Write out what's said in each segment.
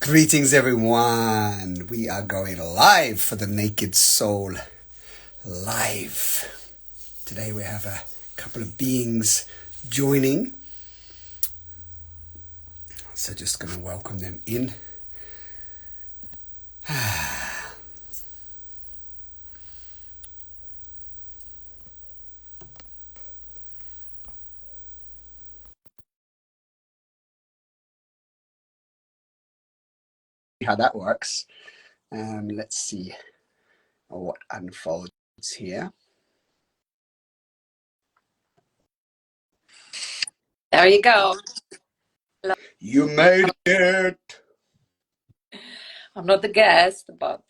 Greetings, everyone. We are going live for the Naked Soul live. Today we have a couple of beings joining. So just going to welcome them in. How that works. Let's see what unfolds here. There you go. You made it. I'm not the guest, but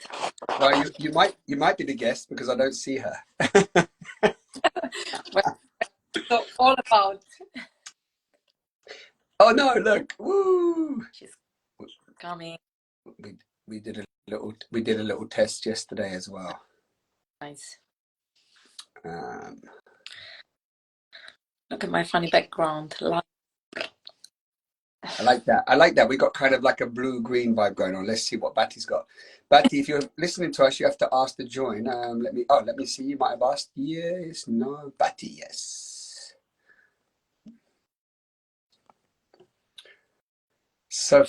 Well, you might be the guest because I don't see her. we're so all about. Oh no! Look, woo! She's coming. We did a little test yesterday as well. Nice. Um, Look at my funny background. I like that. I like that. We got kind of like a blue-green vibe going on. Let's see what Batty's got. Batty, if you're listening to us, you have to ask to join. Let me see. You might have asked. Yes, no, Batty, yes. So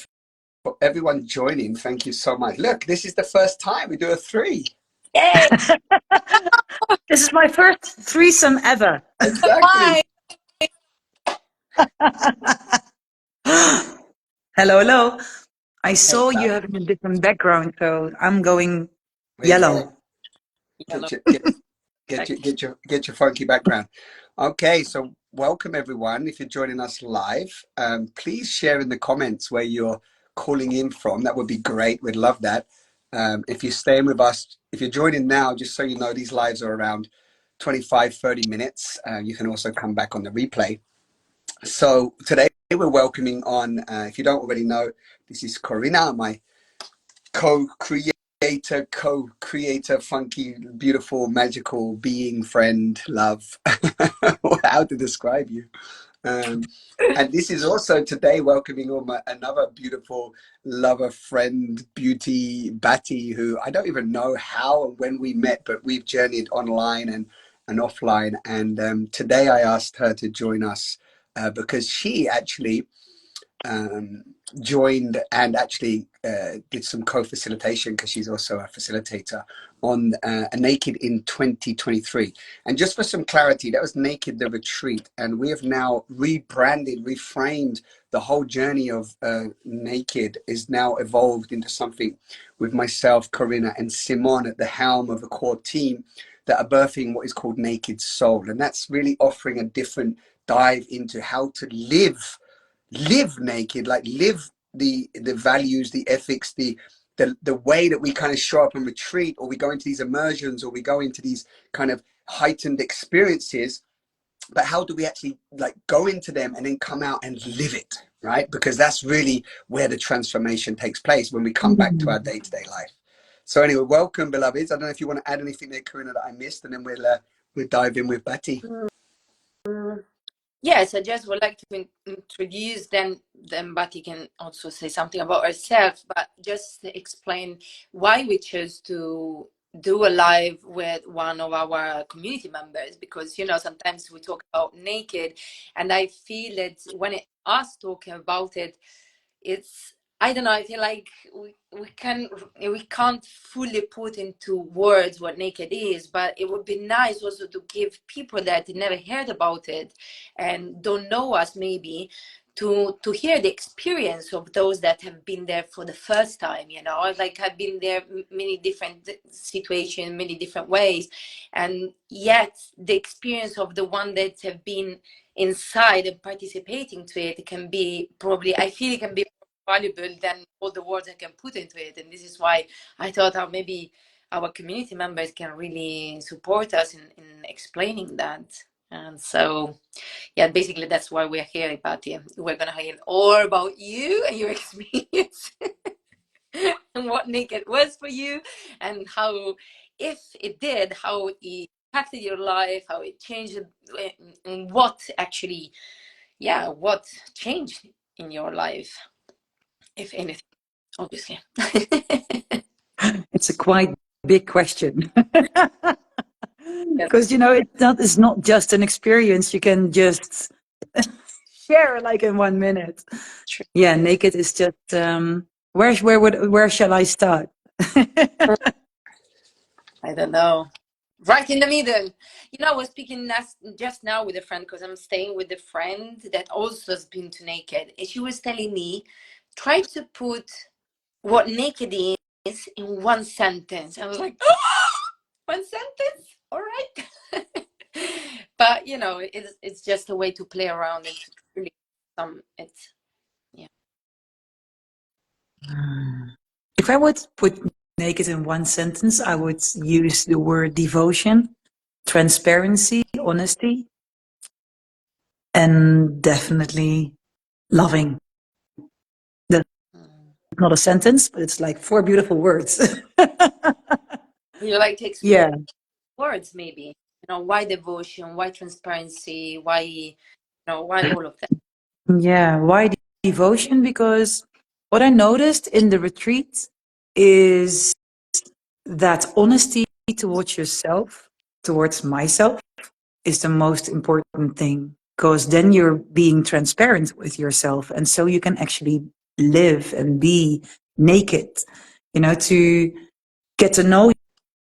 for everyone joining, thank you so much. Look, this is the first time we do a 3. Yay! This is my first threesome ever. Exactly. Hello. I saw you having a different background, so I'm going yellow. Yellow. Get your funky background. Okay, so welcome everyone. If you're joining us live, please share in the comments where you're calling in from. That would be great. We'd love that. If you're staying with us, if you're joining now, just so you know, these lives are around 25-30 minutes. You can also come back on the replay. So today we're welcoming on, if you don't already know, this is Corina, my co-creator, funky, beautiful, magical being, friend, love, how to describe you. And this is also today welcoming on another beautiful lover, friend, beauty, Batti, who I don't even know how and when we met, but we've journeyed online and offline. And today I asked her to join us because she actually joined and actually did some co-facilitation, because she's also a facilitator on a Naked in 2023. And just for some clarity, that was Naked the Retreat, and we have now rebranded, reframed the whole journey of Naked is now evolved into something with myself, Corinna, and Simon at the helm of a core team that are birthing what is called Naked Soul. And that's really offering a different dive into how to live naked, like live the values, the ethics, the way that we kind of show up and retreat, or we go into these immersions, or we go into these kind of heightened experiences. But how do we actually like go into them and then come out and live it, right? Because that's really where the transformation takes place, when we come back to our day-to-day life. So anyway, welcome, beloveds. I don't know if you want to add anything there, Corinna, that I missed, and then we'll dive in with Batti. Yes, I just would like to introduce, then Batti can also say something about herself, but just to explain why we chose to do a live with one of our community members, because sometimes we talk about Naked, and I feel that when us talking about it, it's, I don't know, I feel like we can't fully put into words what Naked is, but it would be nice also to give people that never heard about it and don't know us maybe to hear the experience of those that have been there for the first time, like I've been there many different situations, many different ways, and yet the experience of the one that have been inside and participating to it can be, probably I feel it can be valuable than all the words I can put into it. And this is why I thought how maybe our community members can really support us in explaining that. And so, yeah, basically that's why we're here, Patty. We're gonna hear all about you and your experience and what Naked was for you, and how, if it did, how it impacted your life, how it changed, and what actually, what changed in your life, if anything. obviously. It's a quite big question. Yes. Because, it's not just an experience you can just share like in 1 minute. True. Yeah, naked is just, where shall I start? I don't know. Right in the middle. I was speaking just now with a friend because I'm staying with a friend that also has been to naked. And she was telling me, try to put what naked is in one sentence. I was like, one sentence? All right. But, it's just a way to play around and to really it's, yeah. If I would put naked in one sentence, I would use the word devotion, transparency, honesty, and definitely loving. That's not a sentence, but it's like 4 beautiful words. You like to explain Yeah. words, maybe, why devotion, why transparency, why, why all of that? Yeah. Why devotion? Because what I noticed in the retreat is that honesty towards yourself, towards myself, is the most important thing. Because then you're being transparent with yourself. And so you can actually live and be naked, to get to know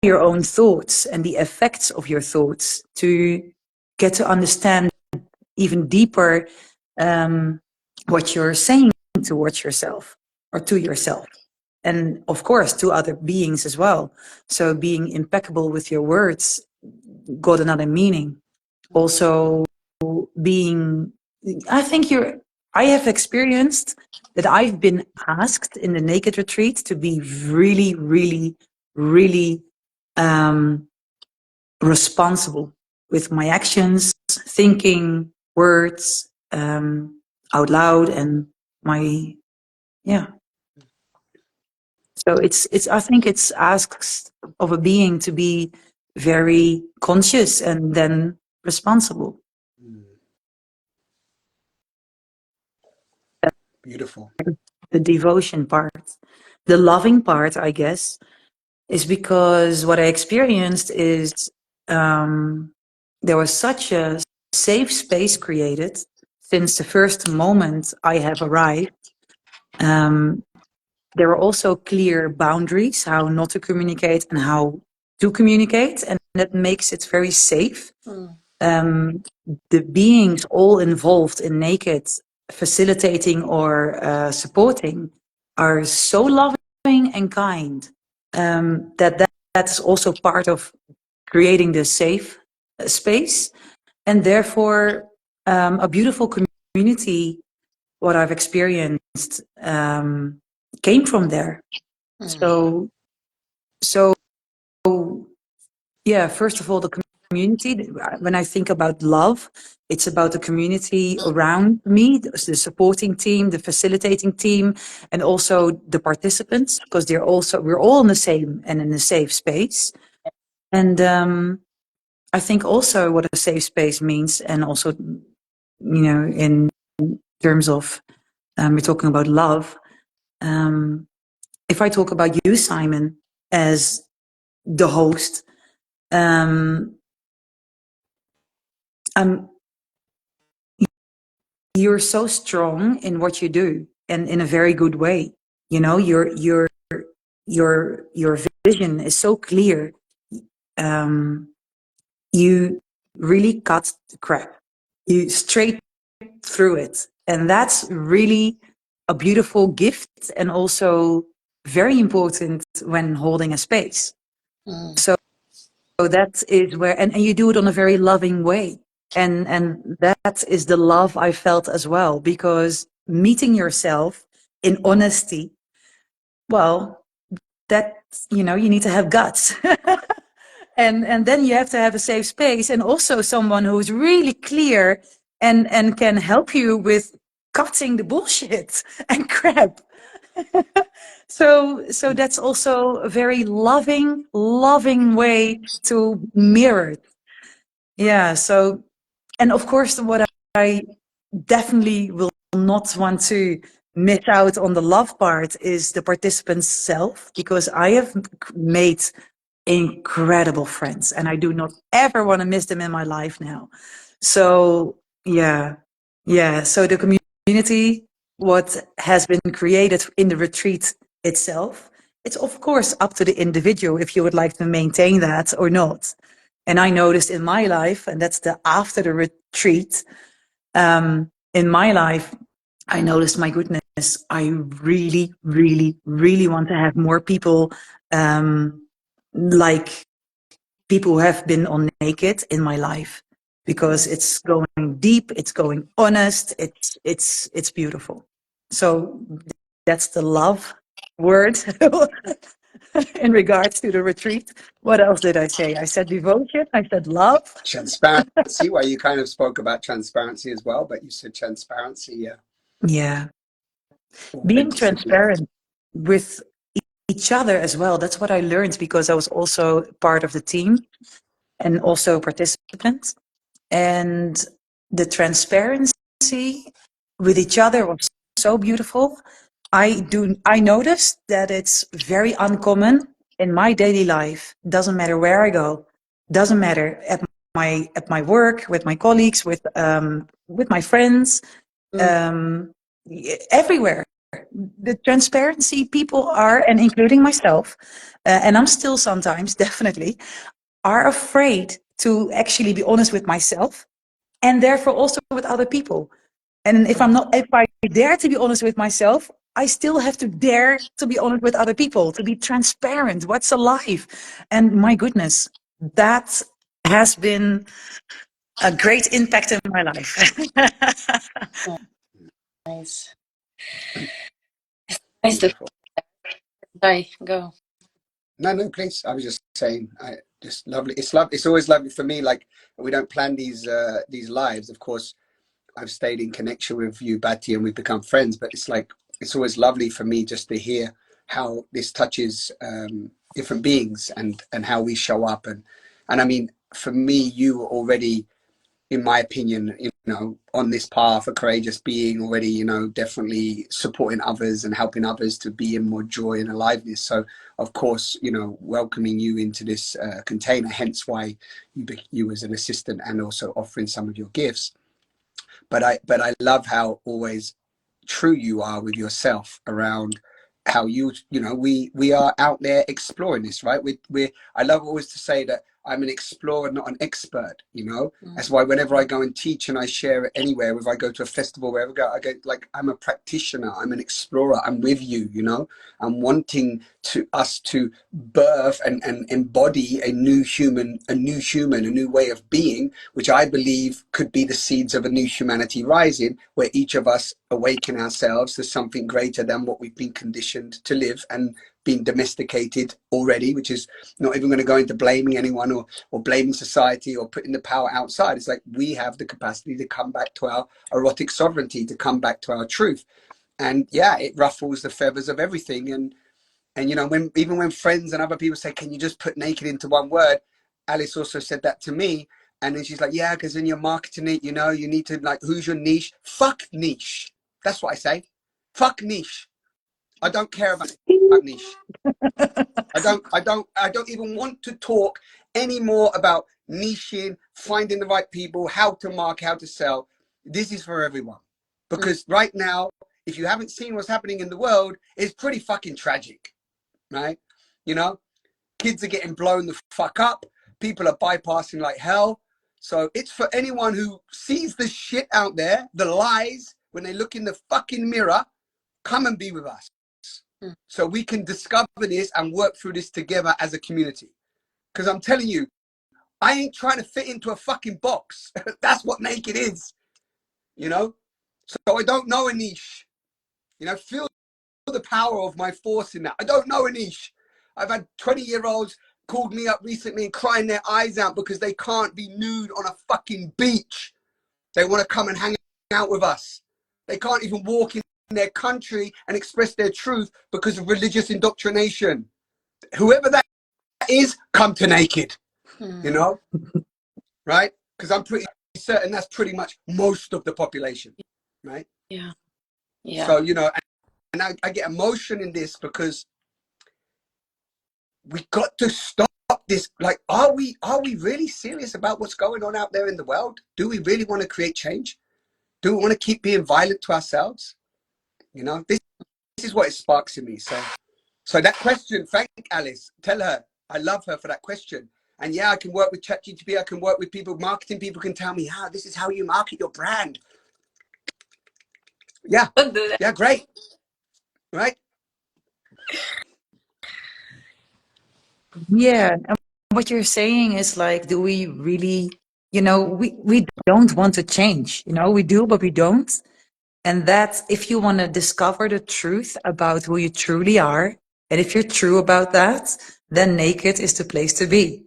your own thoughts and the effects of your thoughts, to get to understand even deeper what you're saying towards yourself or to yourself. And of course, to other beings as well. So being impeccable with your words got another meaning. Also, I think I have experienced that I've been asked in the naked retreat to be really, really, really responsible with my actions, thinking, words, out loud, and yeah. So I think it's asks of a being to be very conscious and then responsible. Beautiful. The devotion part. The loving part, I guess, is because what I experienced is there was such a safe space created since the first moment I have arrived. There are also clear boundaries, how not to communicate and how to communicate, and that makes it very safe. The beings all involved in naked facilitating or supporting are so loving and kind that's also part of creating the safe space, and therefore a beautiful community. What I've experienced came from there. So yeah, first of all, the community. When I think about love, it's about the community around me, the supporting team, the facilitating team, and also the participants, because we're all in the same and in a safe space. And I think also what a safe space means, and also, in terms of we're talking about love. If I talk about you, Simon, as the host, you're so strong in what you do, and in a very good way. Your vision is so clear. You really cut the crap. You straight through it, and that's really a beautiful gift, and also very important when holding a space. So that is where, and you do it on a very loving way. And that is the love I felt as well, because meeting yourself in honesty, well, that, you need to have guts. And then you have to have a safe space, and also someone who's really clear and can help you with cutting the bullshit and crap. So that's also a very loving way to mirror it. Yeah. So, and of course, what I definitely will not want to miss out on the love part is the participant's self, because I have made incredible friends and I do not ever want to miss them in my life now. So yeah, yeah. So the community, what has been created in the retreat itself, it's of course up to the individual if you would like to maintain that or not. And I noticed in my life, and that's the after the retreat, in my life, I noticed, my goodness, I really, really, really want to have more people, like people who have been on naked in my life, because it's going deep, it's going honest, it's beautiful. So that's the love word in regards to the retreat. What else did I say? I said devotion, I said love. Transparency, well, you kind of spoke about transparency as well, but you said transparency, yeah. Yeah. Being Authenticity. transparent with each other as well. That's what I learned, because I was also part of the team and also a participant. And the transparency with each other was so beautiful. I noticed that it's very uncommon in my daily life. Doesn't matter where I go. Doesn't matter at my work, with my colleagues, with my friends, um, everywhere. The transparency people are, and including myself, and I'm still sometimes definitely, are afraid to actually be honest with myself, and therefore also with other people. And if I dare to be honest with myself, I still have to dare to be honest with other people, to be transparent. What's alive? And my goodness, that has been a great impact in my life. Nice. Nice to Beautiful. go. No, please. I was just saying, I just lovely. It's lovely. It's always lovely for me. Like, we don't plan these lives. Of course, I've stayed in connection with you, Batti, and we've become friends. But it's like, it's always lovely for me just to hear how this touches different beings, and how we show up. And I mean, for me, you were already, in my opinion, on this path, a courageous being already, definitely supporting others and helping others to be in more joy and aliveness. So, of course, welcoming you into this container, hence why you as an assistant, and also offering some of your gifts. But I love how always true you are with yourself around how we are out there exploring this, right? I love always to say that I'm an explorer, not an expert. That's why whenever I go and teach and I share it anywhere, if I go to a festival, wherever I go, like, I'm a practitioner, I'm an explorer, I'm with you. I'm wanting us to birth and embody a new human, a new way of being, which I believe could be the seeds of a new humanity rising, where each of us awaken ourselves to something greater than what we've been conditioned to live and been domesticated already, which is not even going to go into blaming anyone or blaming society or putting the power outside. It's like, we have the capacity to come back to our erotic sovereignty, to come back to our truth. And yeah, it ruffles the feathers of everything. And when friends and other people say, can you just put naked into one word? Alice also said that to me. And then she's like, yeah, because in your marketing it, you need to, like, who's your niche? Fuck niche. That's what I say. Fuck niche. I don't care about niche. I don't even want to talk anymore about niching, finding the right people, how to market, how to sell. This is for everyone. Because right now, if you haven't seen what's happening in the world, it's pretty fucking tragic, right? Kids are getting blown the fuck up. People are bypassing like hell. So it's for anyone who sees the shit out there, the lies, when they look in the fucking mirror, come and be with us. So we can discover this and work through this together as a community. Because I'm telling you, I ain't trying to fit into a fucking box. That's what naked is, So I don't know a niche. Feel the power of my force in that. I don't know a niche. I've had 20-year-olds called me up recently and crying their eyes out because they can't be nude on a fucking beach. They want to come and hang out with us. They can't even walk in their country and express their truth because of religious indoctrination. Whoever that is, come to naked, right? Because I'm pretty certain that's pretty much most of the population, right? Yeah. So, I get emotion in this because we got to stop this. Like, are we really serious about what's going on out there in the world? Do we really want to create change? Do we want to keep being violent to ourselves? You know, this is what it sparks in me. So that question, thank Alice. Tell her I love her for that question. And yeah, I can work with ChatGPT. I can work with people. Marketing people can tell me how this is how you market your brand. Yeah, Don't do that. yeah, great, right? Yeah. And what you're saying is like, do we really, we don't want to change, we do, but we don't. And that if you want to discover the truth about who you truly are, and if you're true about that, then naked is the place to be.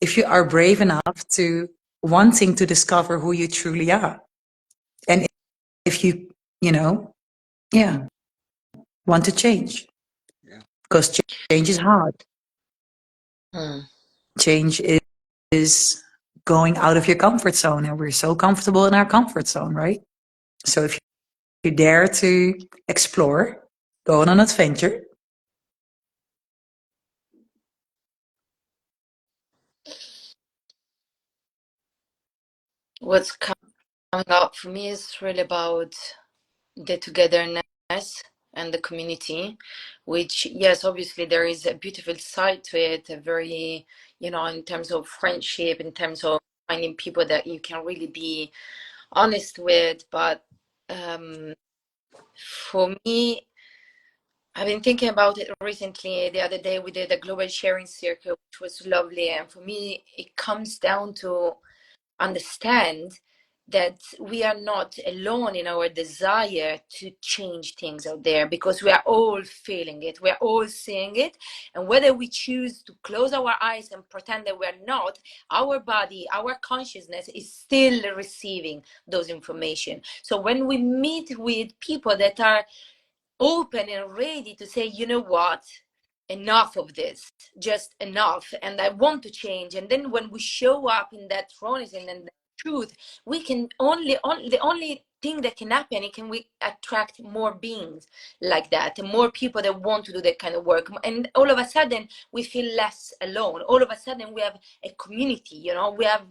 If you are brave enough to wanting to discover who you truly are. And if you, yeah, want to change. Yeah. Because change is hard. Hmm. Change is going out of your comfort zone, and we're so comfortable in our comfort zone, right? So if you dare to explore, go on an adventure. What's coming up for me is really about the togetherness and the community, which, yes, obviously there is a beautiful side to it, a very, in terms of friendship, in terms of finding people that you can really be honest with. But for me, I've been thinking about it recently. The other day we did a global sharing circle, which was lovely. And for me, it comes down to understand that we are not alone in our desire to change things out there, because we are all feeling it, we are all seeing it. And whether we choose to close our eyes and pretend that we're not, our body, our consciousness is still receiving those information. So when we meet with people that are open and ready to say, you know what, enough of this, just enough, and I want to change. And then when we show up in that rawness and then the truth, we can the only thing that can happen, it can we attract more beings like that, and more people that want to do that kind of work. And all of a sudden we feel less alone. All of a sudden we have a community, we have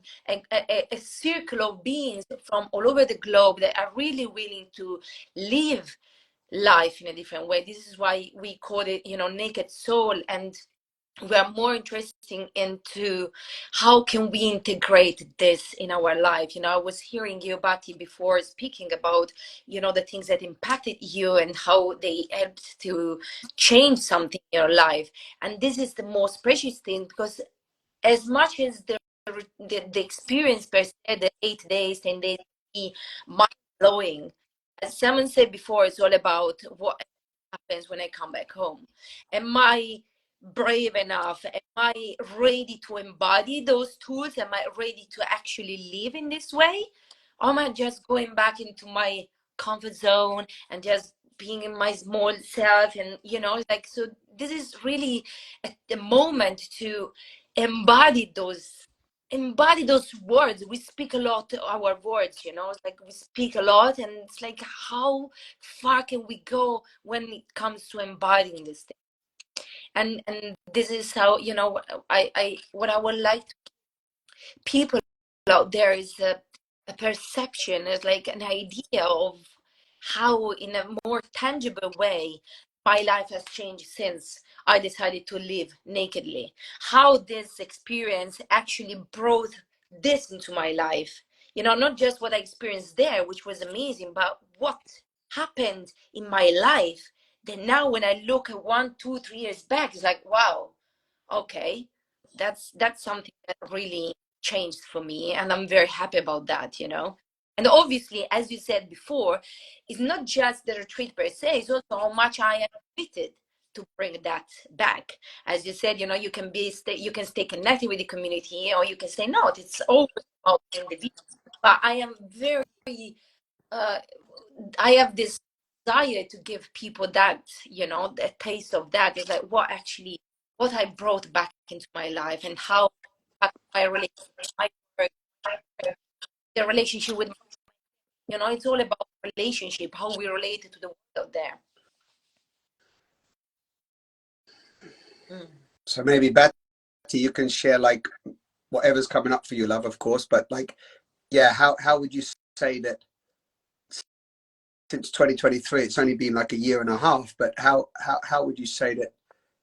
a circle of beings from all over the globe that are really willing to live life in a different way. This is why we call it, naked soul. And we are more interested into how can we integrate this in our life. I was hearing you, Batti, before speaking about, the things that impacted you and how they helped to change something in your life. And this is the most precious thing, because as much as the experience per se, the 8 days, 10 days, be mind blowing. As someone said before, it's all about what happens when I come back home. Am I brave enough? Am I ready to embody those tools? Am I ready to actually live in this way? Or am I just going back into my comfort zone and just being in my small self? And, so this is really the moment to embody those words. We speak a lot our words, it's like we speak a lot, and it's like, how far can we go when it comes to embodying this thing? And this is how, I what I would like people out there is a perception, is like an idea of how, in a more tangible way, my life has changed since I decided to live nakedly. How this experience actually brought this into my life. Not just what I experienced there, which was amazing, but what happened in my life. Then now when I look at 1, 2, 3 years back, it's like, wow, okay, that's something that really changed for me, and I'm very happy about that. And obviously, as you said before, it's not just the retreat per se, it's also how much I am committed to bring that back. As you said, you can you can stay connected with the community, or you can say no, it's always about the individual. But I am very uh, I have this desire to give people that, a taste of that. Is like what I brought back into my life, and how my relationship, my work, the relationship with, it's all about relationship, how we relate to the world out there. Mm. So maybe Batti, you can share like whatever's coming up for you, love, of course, but like, yeah, how would you say that since 2023, it's only been like a year and a half, but how would you say that,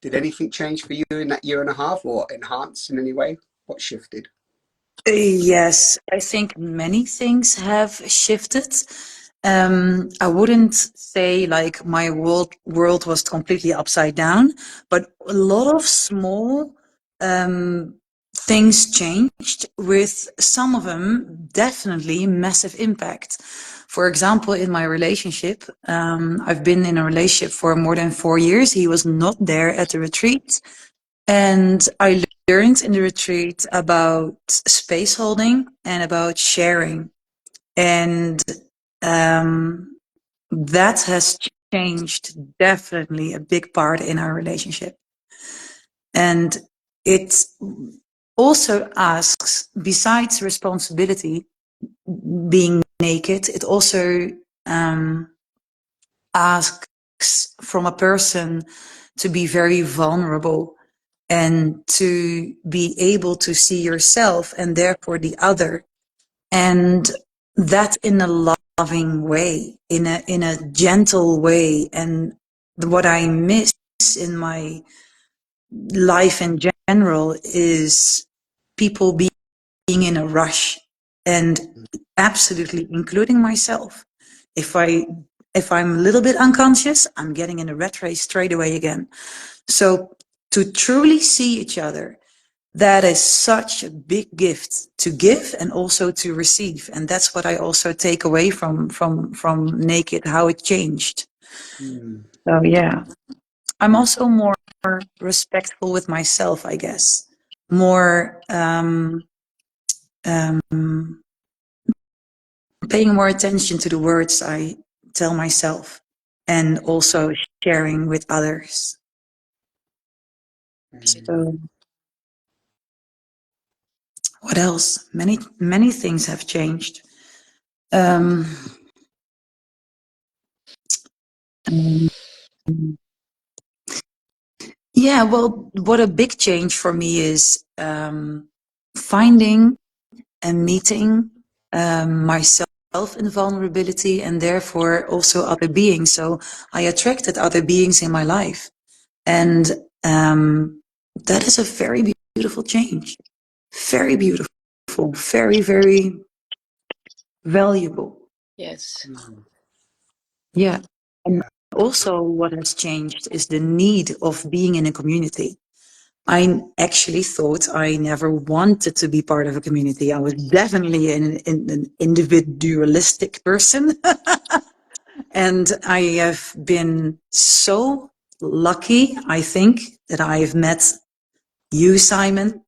did anything change for you in that year and a half or enhance in any way? What shifted? Yes, I think many things have shifted. I wouldn't say like my world was completely upside down, but a lot of small things changed, with some of them definitely massive impact. For example, in my relationship, I've been in a relationship for more than 4 years. He was not there at the retreat. And I learned in the retreat about space holding and about sharing. And that has changed definitely a big part in our relationship. And it also asks, besides responsibility, being naked, it also asks from a person to be very vulnerable and to be able to see yourself and therefore the other, and that in a loving way, in a gentle way. And what I miss in my life in general is people being in a rush, and absolutely including myself. If I'm a little bit unconscious, I'm getting in a rat race straight away again. So to truly see each other, that is such a big gift to give and also to receive. And that's what I also take away from Naked, how it changed. Mm. So yeah, I'm also more respectful with myself, I guess. More paying more attention to the words I tell myself, and also sharing with others. So what else? Many things have changed. Um, um, yeah, well, what a big change for me is finding and meeting myself in vulnerability, and therefore also other beings. So I attracted other beings in my life, and that is a very beautiful change. Very beautiful, very, very valuable. Yes. Mm. Yeah. And Yeah. also what has changed is the need of being in a community. I actually thought I never wanted to be part of a community. I was definitely an individualistic person. And I have been so lucky, I think, that I've met you, Simon,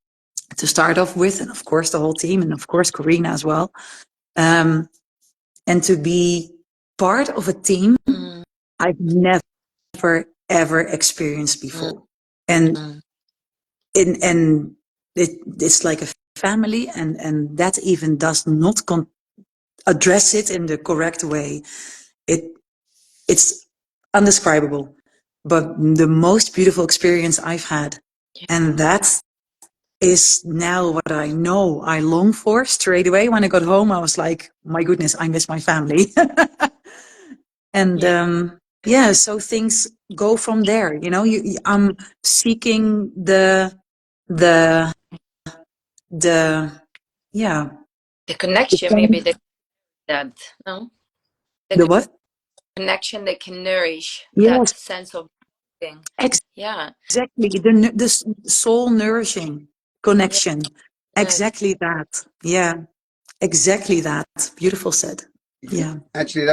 to start off with, and of course the whole team, and of course Corina as well. And to be part of a team Mm. I've never ever experienced Mm. before. And Mm. it's like a family, and that even does not address it in the correct way. It's undescribable, but the most beautiful experience I've had. Yeah. And that is now what I know I long for. Straight away when I got home, I was like, my goodness, I miss my family. And Yeah. yeah, so things go from there. I'm seeking the the yeah, The the connection, maybe thing- that, no? The the what? connection that can nourish that Yes, sense of thing. Yeah. exactly. The soul nourishing Yeah. connection. Yes. Exactly that. Yeah, exactly that. Beautiful said. Yeah. Yeah. Actually,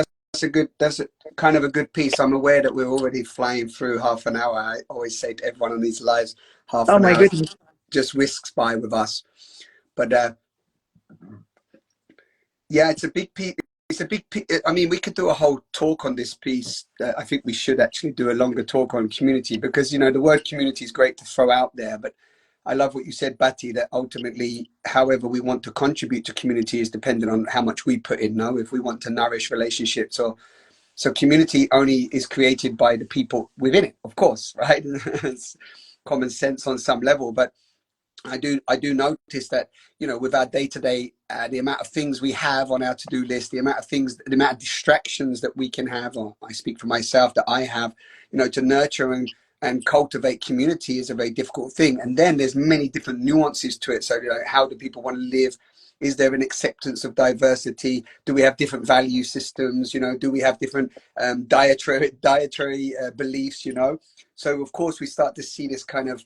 that's a kind of a good piece. I'm aware that we're already flying through half an hour. I always say to everyone on these lives, half Oh an my hour goodness. just whisks by with us. But yeah, it's a big piece. It's a big piece. I mean, we could do a whole talk on this piece. I think we should actually do a longer talk on community, because the word community is great to throw out there, but I love what you said, Batti, that ultimately, however we want to contribute to community is dependent on how much we put in. No, if we want to nourish relationships, or so community only is created by the people within it, of course, right? common sense on some level. But I do notice that, you know, with our day-to-day, the amount of things we have on our to-do list, the amount of distractions that we can have, or I speak for myself, that I have, you know, to nurture and cultivate community is a very difficult thing. And then there's many different nuances to it. So, you know, how do people want to live? Is there an acceptance of diversity? Do we have different value systems? You know, do we have different dietary beliefs? You know, so of course we start to see this kind of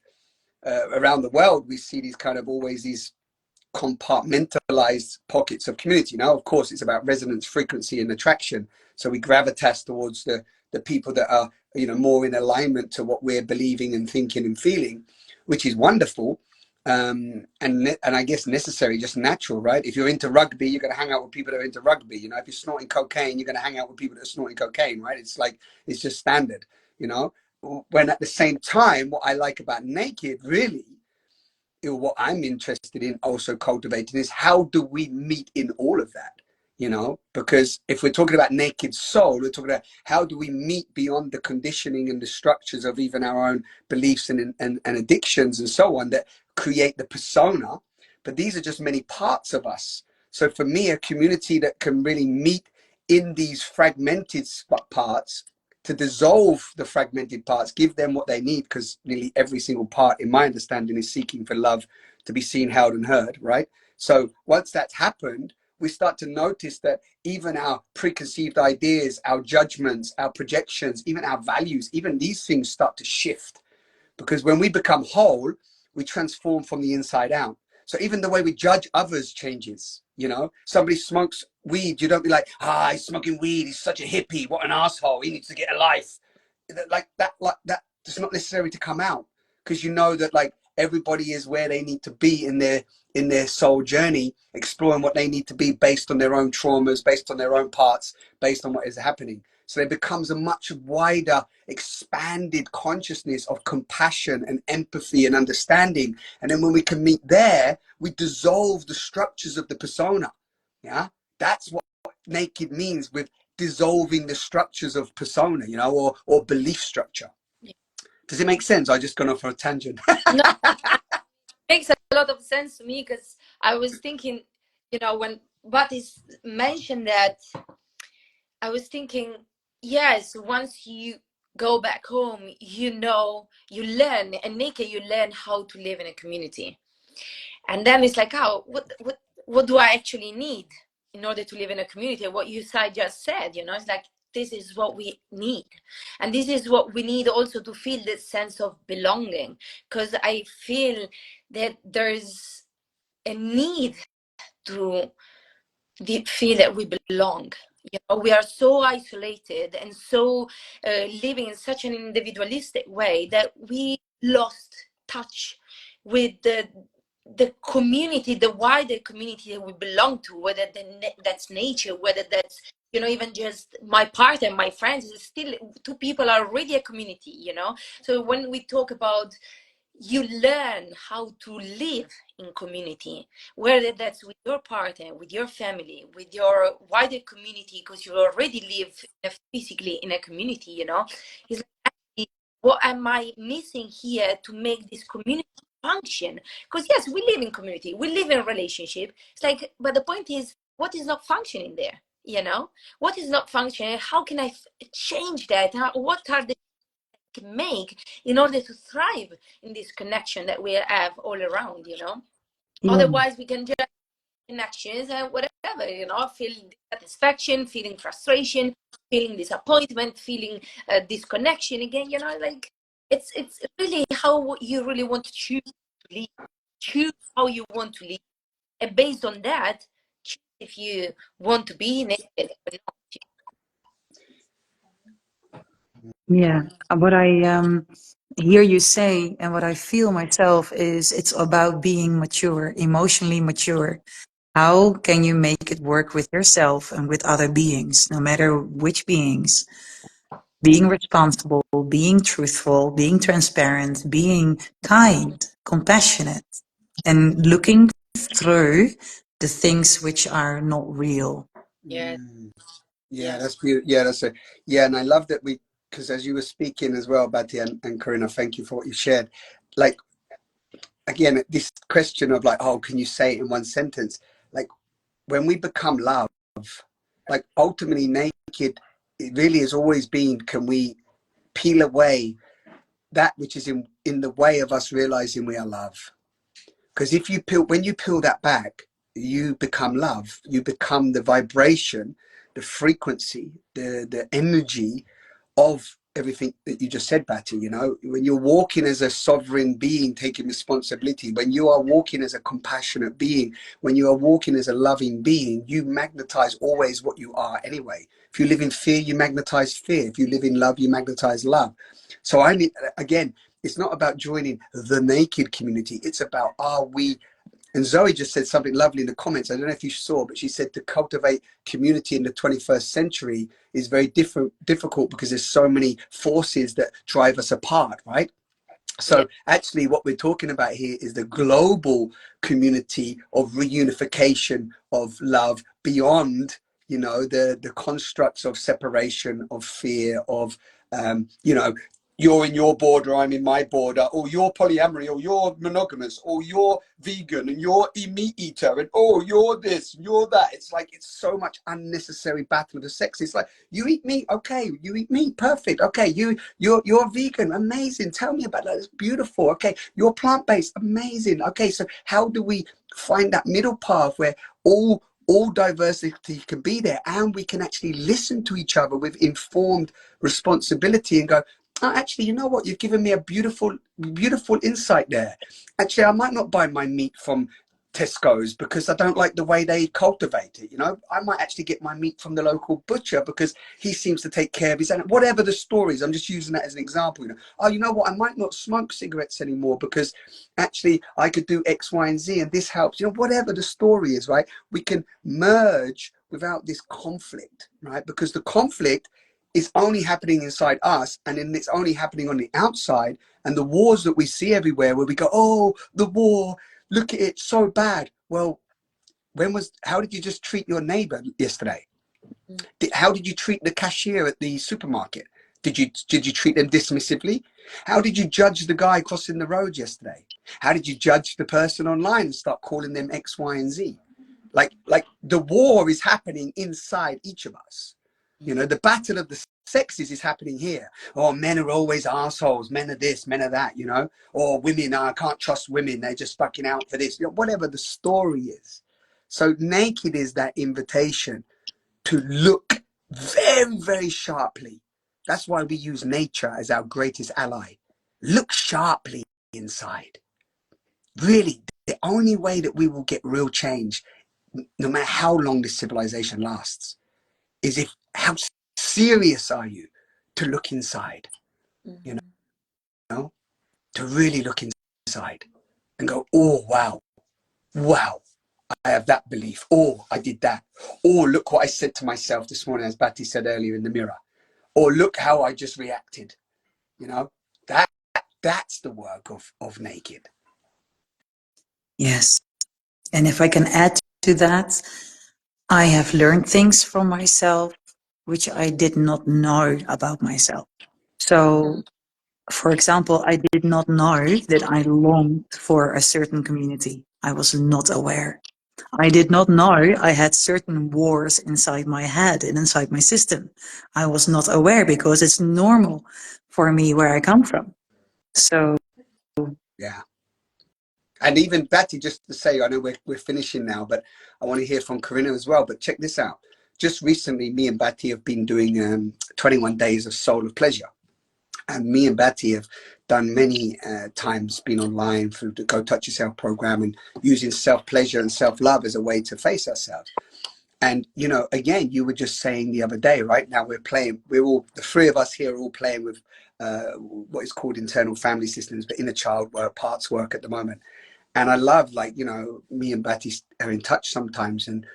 around the world. We see these kind of always these compartmentalized pockets of community. Now, of course, it's about resonance, frequency, and attraction. So we gravitate towards the people that are, you know, more in alignment to what we're believing and thinking and feeling, which is wonderful. And I guess necessary, just natural, right? If you're into rugby, you're going to hang out with people that are into rugby. You know, if you're snorting cocaine, you're going to hang out with people that are snorting cocaine, right? It's like, it's just standard, you know. When at the same time, what I like about Naked, really, what I'm interested in also cultivating, is how do we meet in all of that, you know? Because if we're talking about naked soul, we're talking about how do we meet beyond the conditioning and the structures of even our own beliefs and addictions and so on that create the persona. But these are just many parts of us. So for me, a community that can really meet in these fragmented parts, to dissolve the fragmented parts, give them what they need, because nearly every single part, in my understanding, is seeking for love, to be seen, held, and heard, right? So once that's happened, we start to notice that even our preconceived ideas, our judgments, our projections, even our values, even these things start to shift. Because when we become whole, we transform from the inside out. So even the way we judge others changes. You know, somebody smokes weed, you don't be like, he's smoking weed, he's such a hippie, what an asshole, he needs to get a life. Like that does not necessarily to come out, because you know that like everybody is where they need to be in their soul journey, exploring what they need to be based on their own traumas, based on their own parts, based on what is happening. So it becomes a much wider, expanded consciousness of compassion and empathy and understanding. And then when we can meet there, we dissolve the structures of the persona. Yeah, that's what naked means, with dissolving the structures of persona, you know, or belief structure. Does it make sense? I just gone off on a tangent. No, makes a lot of sense to me, because I was thinking, you know, when Batti mentioned that, I was thinking, yes, once you go back home, you know, you learn, and naked, you learn how to live in a community. And then it's like, oh, what do I actually need in order to live in a community? What you just said, you know, it's like, this is what we need. And this is what we need also to feel this sense of belonging. Because I feel that there's a need to feel that we belong. You know, we are so isolated and so living in such an individualistic way that we lost touch with the community, the wider community that we belong to, whether that's nature, whether that's, you know, even just my partner, my friends. Is still, two people are already a community, you know. So when we talk about, you learn how to live in community, whether that's with your partner, with your family, with your wider community, because you already live physically in a community, you know. It's like, actually, what am I missing here to make this community function? Because yes, we live in community, we live in relationship. It's like, but the point is, what is not functioning there? You know, what is not functioning? How can I change that? What are the can make in order to thrive in this connection that we have all around, you know? Yeah. Otherwise, we can just connections and whatever, you know, feeling dissatisfaction, feeling frustration, feeling disappointment, feeling disconnection again, you know, like it's really how you really want to choose to live, choose how you want to live, and based on that, choose if you want to be naked or not. Yeah. What I hear you say and what I feel myself is it's about being mature, emotionally mature. How can you make it work with yourself and with other beings, no matter which beings? Being responsible, being truthful, being transparent, being kind, compassionate, and looking through the things which are not real. Yes, Yeah, yes, that's beautiful. Yeah, that's it. Yeah, and I love that because as you were speaking as well, Batti and Karina, thank you for what you shared. like, again, this question of like, oh, can you say it in one sentence? Like, when we become love, like ultimately naked, it really has always been, can we peel away that which is in the way of us realizing we are love? Because if you peel, when you peel that back, you become love. You become the vibration, the frequency, the energy of everything that you just said, Batti. You know, when you're walking as a sovereign being taking responsibility, when you are walking as a compassionate being, when you are walking as a loving being, you magnetize always what you are anyway. If you live in fear, you magnetize fear. If you live in love, you magnetize love. So I need, again, it's not about joining the naked community. It's about, are we, and Zoe just said something lovely in the comments. I don't know if you saw, but she said to cultivate community in the 21st century is very difficult because there's so many forces that drive us apart, right? So actually what we're talking about here is the global community of reunification of love beyond, you know, the constructs of separation, of fear, of, you know, you're in your border, I'm in my border, or you're polyamory, or you're monogamous, or you're vegan, and you're a meat eater, and oh, you're this, and you're that. It's like, it's so much unnecessary battle of the sexes. It's like, you eat meat, okay, you eat meat, perfect, okay, you're vegan, amazing, tell me about that, it's beautiful, okay, you're plant-based, amazing, okay, so how do we find that middle path where all diversity can be there, and we can actually listen to each other with informed responsibility and go, oh, actually, you know what? You've given me a beautiful, beautiful insight there. Actually, I might not buy my meat from Tesco's because I don't like the way they cultivate it. You know, I might actually get my meat from the local butcher because he seems to take care of his animal. Whatever the stories, I'm just using that as an example. You know, oh, you know what? I might not smoke cigarettes anymore because actually I could do X, Y, and Z, and this helps. You know, whatever the story is, right? We can merge without this conflict, right? Because the conflict is only happening inside us, and then it's only happening on the outside. And the wars that we see everywhere where we go, oh, the war, look at it, so bad. Well, how did you just treat your neighbor yesterday? How did you treat the cashier at the supermarket? Did you treat them dismissively? How did you judge the guy crossing the road yesterday? How did you judge the person online and start calling them X, Y, and Z? Like the war is happening inside each of us. You know, the battle of the sexes is happening here. Oh, men are always assholes. Men are this, men are that, you know. Or women, I can't trust women. They're just fucking out for this. You know, whatever the story is. So naked is that invitation to look very, very sharply. That's why we use nature as our greatest ally. Look sharply inside. Really, the only way that we will get real change, no matter how long this civilization lasts, is if, how serious are you to look inside, you know, to really look inside and go, oh, wow, I have that belief. Oh, I did that. Oh, look what I said to myself this morning, as Batti said earlier in the mirror. Or look how I just reacted. You know, that's the work of naked. Yes. And if I can add to that, I have learned things from myself which I did not know about myself. So, for example, I did not know that I longed for a certain community. I was not aware. I did not know I had certain wars inside my head and inside my system. I was not aware because it's normal for me where I come from. So, Yeah. And even Batti, just to say, I know we're finishing now, but I want to hear from Corinna as well. But check this out. Just recently, me and Batti have been doing 21 days of soul of pleasure. And me and Batti have done many times, been online through the Go Touch Yourself program and using self-pleasure and self-love as a way to face ourselves. And, you know, again, you were just saying the other day, right now we're all, the three of us here are all playing with what is called internal family systems, but inner child work, parts work at the moment. And I love, like, you know, me and Batti are in touch sometimes, and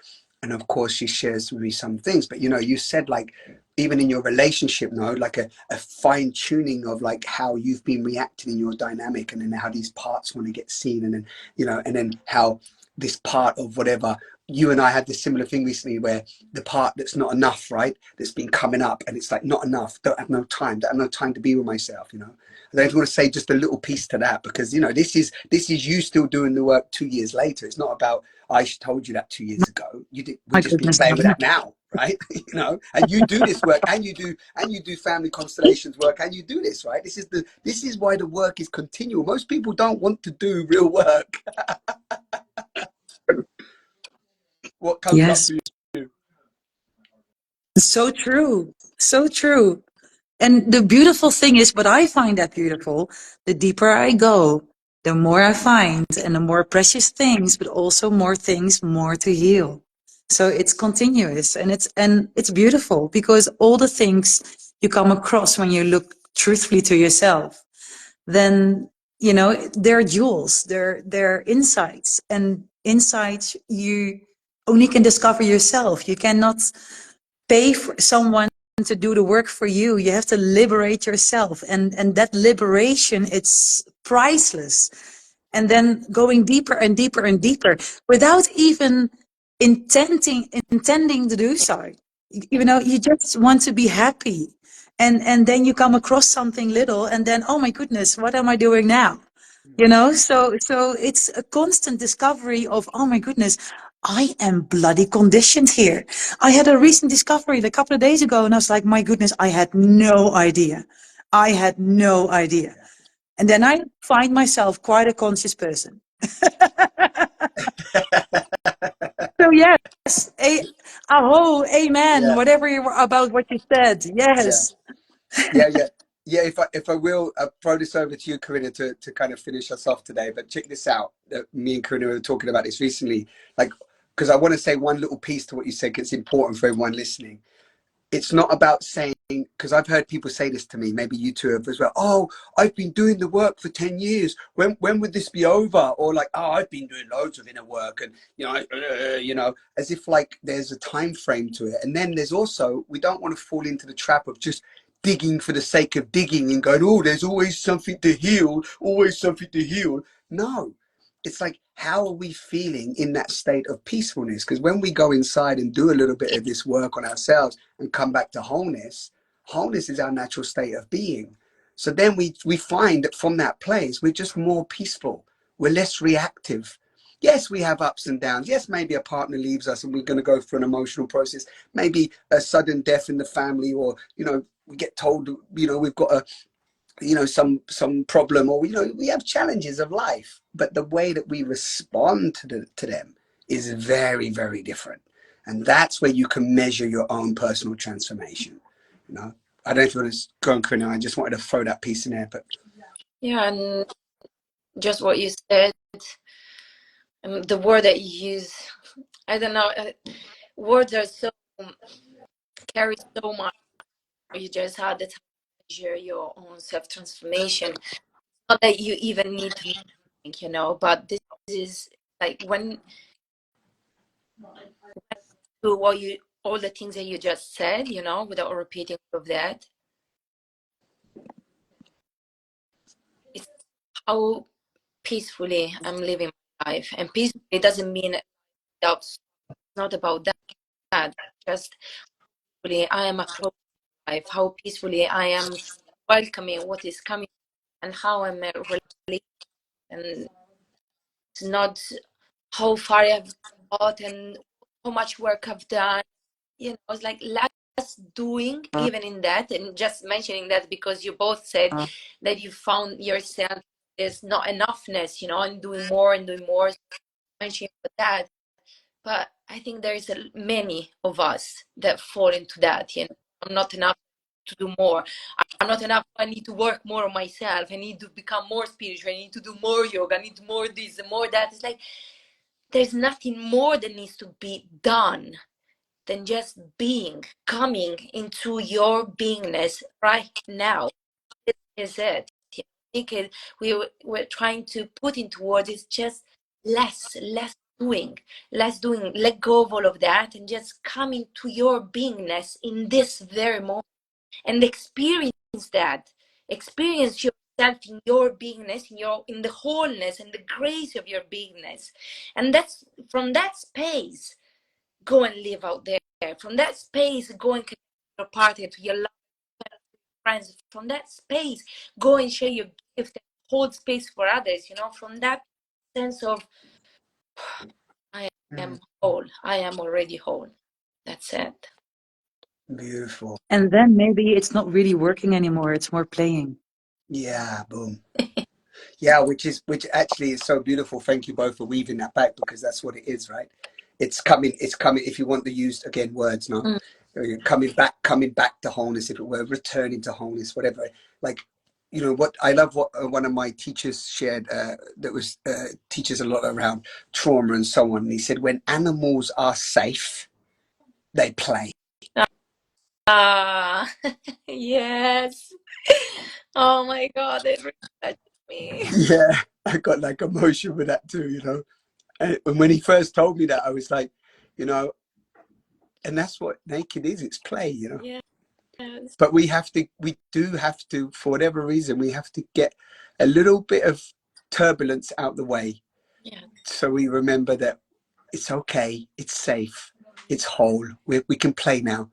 of course she shares with me some things. But, you know, you said, like, even in your relationship, no, like a fine tuning of like how you've been reacting in your dynamic, and then how these parts want to get seen, and then, you know, and then how this part of whatever, you and I had this similar thing recently where the part that's not enough, right, that's been coming up, and it's like not enough, don't have no time, to be with myself, you know. I just want to say just a little piece to that, because, you know, this is you still doing the work 2 years later. It's not about I told you that 2 years ago. You did. We've My just been goodness. playing with that now, right? You know, and you do this work, and you do family constellations work, and you do this, right? This is why the work is continual. Most people don't want to do real work. What comes up Yes. for you? So true. So true. And the beautiful thing is, what I find that beautiful, the deeper I go, the more I find, and the more precious things, but also more things, more to heal. So it's continuous, and it's beautiful, because all the things you come across when you look truthfully to yourself, then, you know, they're jewels, they're insights, and insights you only can discover yourself. You cannot pay for someone to do the work for you. You have to liberate yourself, and that liberation, it's priceless. And then going deeper and deeper and deeper without even intending to do so. You know, you just want to be happy, and then you come across something little, and then, oh my goodness, what am I doing now? You know, so it's a constant discovery of, oh my goodness, I am bloody conditioned here. I had a recent discovery a couple of days ago, and I was like, my goodness, I had no idea. I had no idea. And then I find myself quite a conscious person. So yes, aho, amen, Yeah, whatever you about what you said. yeah, Yes. yeah. Yeah, if I will throw this over to you, Corinna, to kind of finish us off today. But check this out. Me and Corinna were talking about this recently, like, because I want to say one little piece to what you said, 'cause it's important for everyone listening. It's not about saying, because I've heard people say this to me, maybe you two have as well. Oh, I've been doing the work for 10 years. When would this be over? Or like, oh, I've been doing loads of inner work, and, you know, as if like there's a time frame to it. And then there's also, we don't want to fall into the trap of just digging for the sake of digging and going, oh, there's always something to heal, always something to heal. No, it's like, how are we feeling in that state of peacefulness? Because when we go inside and do a little bit of this work on ourselves and come back to wholeness, wholeness is our natural state of being. So then we find that from that place, we're just more peaceful. We're less reactive. Yes, we have ups and downs. Yes, maybe a partner leaves us and we're going to go through an emotional process. Maybe a sudden death in the family, or, you know, we get told, you know, we've got a, you know, some problem, or, you know, we have challenges of life, but the way that we respond to them is very, very different. And that's where you can measure your own personal transformation, you know. I don't know if you want to go on, Corinne. I just wanted to throw that piece in there. But Yeah, and just what you said, the word that you use, I don't know, words are so, carry so much. You just had the time to measure your own self-transformation. Not that you even need to think, you know, but this is like when do what you, all the things that you just said, you know, without repeating all of that, it's how peacefully I'm living my life. And peacefully doesn't mean it's not about that. Just peacefully I am approaching life, how peacefully I am welcoming what is coming, and how I'm relating. And it's not how far I've got and how much work I've done. You know, it's like less doing, even in that. And just mentioning that because you both said that you found yourself, there's not enoughness, you know, and doing more and doing more. Mentioning that, but I think there's many of us that fall into that. You know, I'm not enough to do more. I'm not enough. I need to work more on myself. I need to become more spiritual. I need to do more yoga. I need more this and more that. It's like there's nothing more that needs to be done than just being, coming into your beingness right now. This is it. I think we're trying to put into words is just less doing, less doing, let go of all of that and just come into your beingness in this very moment and experience that. Experience yourself in your beingness, in the wholeness and the grace of your beingness. And that's from that space, go and live out there. From that space, go and connect to your partner, to your friends. From that space, go and share your gift and hold space for others, from that sense of I am whole. I am already whole. That's it. Beautiful. And then maybe it's not really working anymore. It's more playing. Yeah, boom. Yeah, which actually is so beautiful. Thank you both for weaving that back, because that's what it is, right? It's coming, if you want to use again words, no? Coming back to wholeness, if it were, returning to wholeness, whatever. Like, what I love, what one of my teachers shared, that was teaches a lot around trauma and so on. And he said, when animals are safe, they play. Ah, yes. Oh my God, it really touched me. Yeah, I got like emotion with that too. And when he first told me that, I was like, and that's what naked is. It's play. Yes. But we do have to, for whatever reason, we have to get a little bit of turbulence out the way. Yeah. So we remember that it's okay, it's safe, it's whole. We can play now.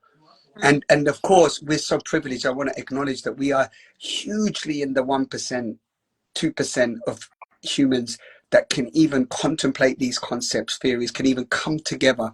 And of course, we're so privileged. I want to acknowledge that we are hugely in the 1%, 2% of humans that can even contemplate these concepts, theories, can even come together.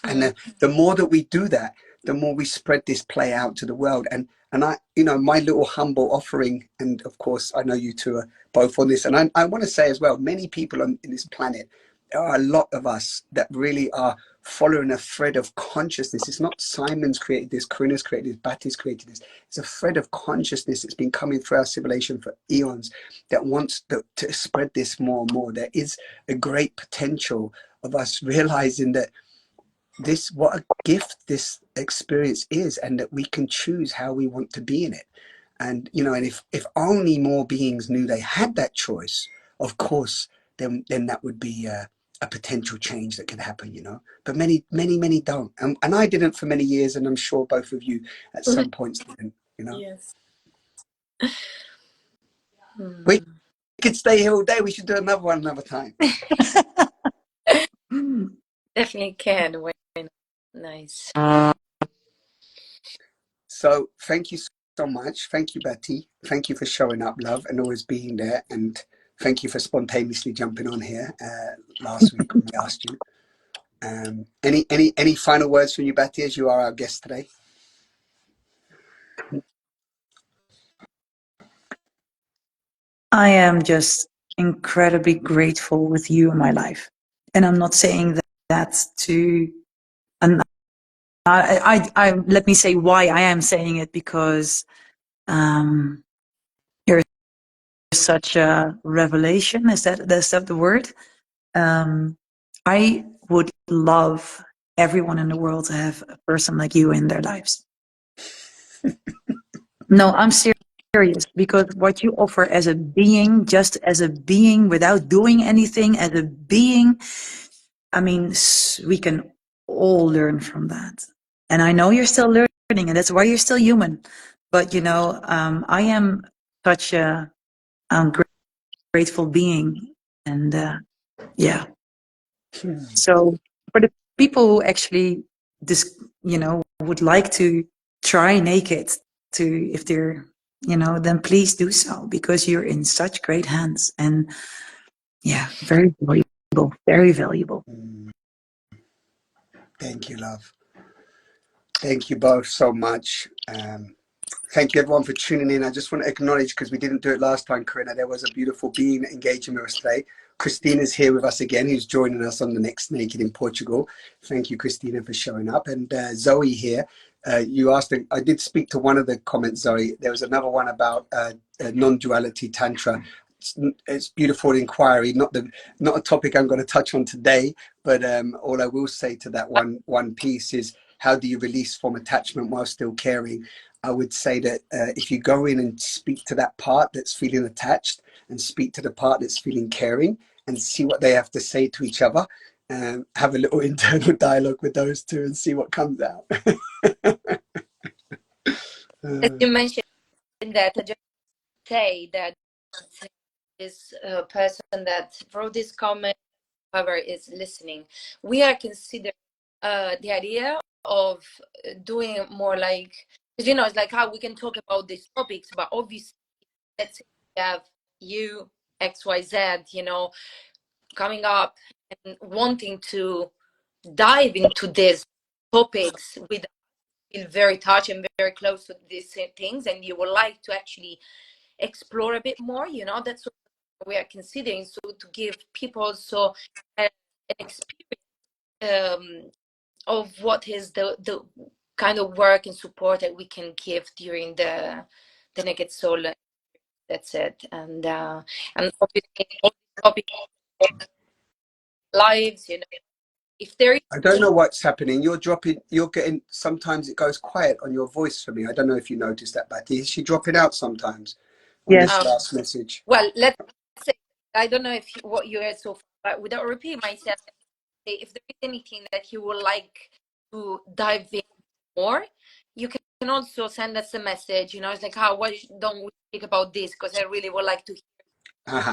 And the more that we do that, the more we spread this play out to the world. And I, my little humble offering, and of course, I know you two are both on this. And I want to say as well, many people in this planet, there are a lot of us that really are following a thread of consciousness. It's not Simon's created this, Karina's created this, Batti's created this. It's a thread of consciousness that's been coming through our civilization for eons that wants to spread this more and more. There is a great potential of us realizing that what a gift this experience is, and that we can choose how we want to be in it. And and if only more beings knew they had that choice, of course, then that would be a potential change that could happen. But many don't, and I didn't for many years, and I'm sure both of you at some points didn't. Yes. We could stay here all day. We should do another one another time. Definitely can. Nice. So thank you so much. Thank you, Batti. Thank you for showing up, love, and always being there. And thank you for spontaneously jumping on here last week when we asked you. Any final words from you, Batti, as you are our guest today? I am just incredibly grateful with you in my life. And I'm not saying that to, and let me say why I am saying it, because you're such a revelation. Is that the word? I would love everyone in the world to have a person like you in their lives. No, I'm serious, because what you offer as a being, just as a being without doing anything, as a being, I mean, we can all learn from that. And I know you're still learning, and that's why you're still human. But I am such a grateful being, and yeah. So for the people who actually would like to try naked, if they're then please do so, because you're in such great hands. And yeah, very valuable, very valuable. Thank you, love. Thank you both so much. Thank you, everyone, for tuning in. I just want to acknowledge, because we didn't do it last time, Corinna, there was a beautiful being engaging with us today. Christina's here with us again, who's joining us on the next Naked in Portugal. Thank you, Christina, for showing up. And Zoe here. You asked, I did speak to one of the comments, Zoe. There was another one about non-duality tantra. It's beautiful inquiry, not a topic I'm going to touch on today, but all I will say to that one piece is, how do you release from attachment while still caring? I would say that if you go in and speak to that part that's feeling attached and speak to the part that's feeling caring and see what they have to say to each other, have a little internal dialogue with those two and see what comes out. As you mentioned that, I just say that this person that wrote this comment, whoever is listening, we are considering the idea of doing more like, because you know, it's like how we can talk about these topics, but obviously, let's say we have you, XYZ, you know, coming up and wanting to dive into these topics with feel very touched and very close to these things, and you would like to actually explore a bit more, you know, that's what we are considering. So to give people also an experience of what is the kind of work and support that we can give during the Naked Soul. That's it. And obviously all these topics, lives, you know, if there is I don't know what's happening. You're dropping, you're getting, sometimes it goes quiet on your voice for me. I don't know if you noticed that, Batti. Is she dropping out sometimes on Yes. this last message? well, let's say, I don't know if what you heard so far, but without repeating myself, if there is anything that you would like to dive in more, you can also send us a message. You know, it's like, how, why don't we speak about this? Because I really would like to hear.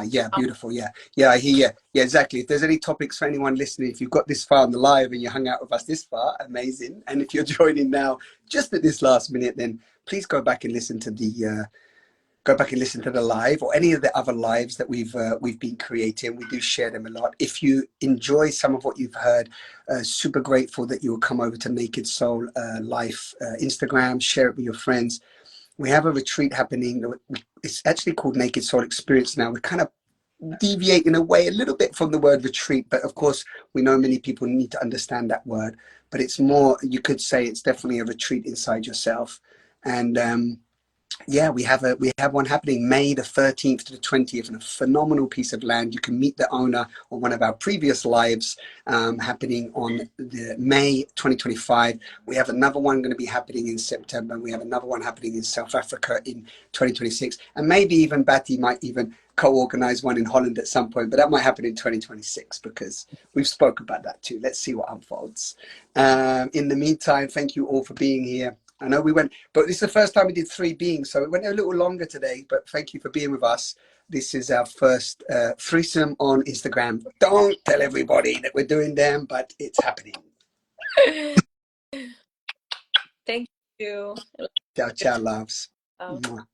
Yeah, beautiful. Yeah, I hear you. Yeah, exactly. If there's any topics for anyone listening, if you've got this far on the live and you hung out with us this far, amazing. And if you're joining now, just at this last minute, then please go back and listen to the live or any of the other lives that we've been creating. We do share them a lot. If you enjoy some of what you've heard, super grateful that you will come over to Naked Soul Life Instagram, share it with your friends. We have a retreat happening. It's actually called Naked Soul Experience now. We're kind of deviating away a little bit from the word retreat, but of course we know many people need to understand that word, but it's more, you could say it's definitely a retreat inside yourself. And yeah, we have one happening May the 13th to the 20th in a phenomenal piece of land. You can meet the owner on one of our previous lives, happening on the May 2025. We have another one going to be happening in September. We have another one happening in South Africa in 2026, and maybe even Batti might even co-organize one in Holland at some point, but that might happen in 2026 because we've spoke about that too. Let's see what unfolds. In the meantime, thank you all for being here. I know we went, but this is the first time we did 3 beings, so it went a little longer today, but thank you for being with us. This is our first threesome on Instagram. Don't tell everybody that we're doing them, but it's happening. Thank you. Ciao, ciao, loves. Oh. Mwah.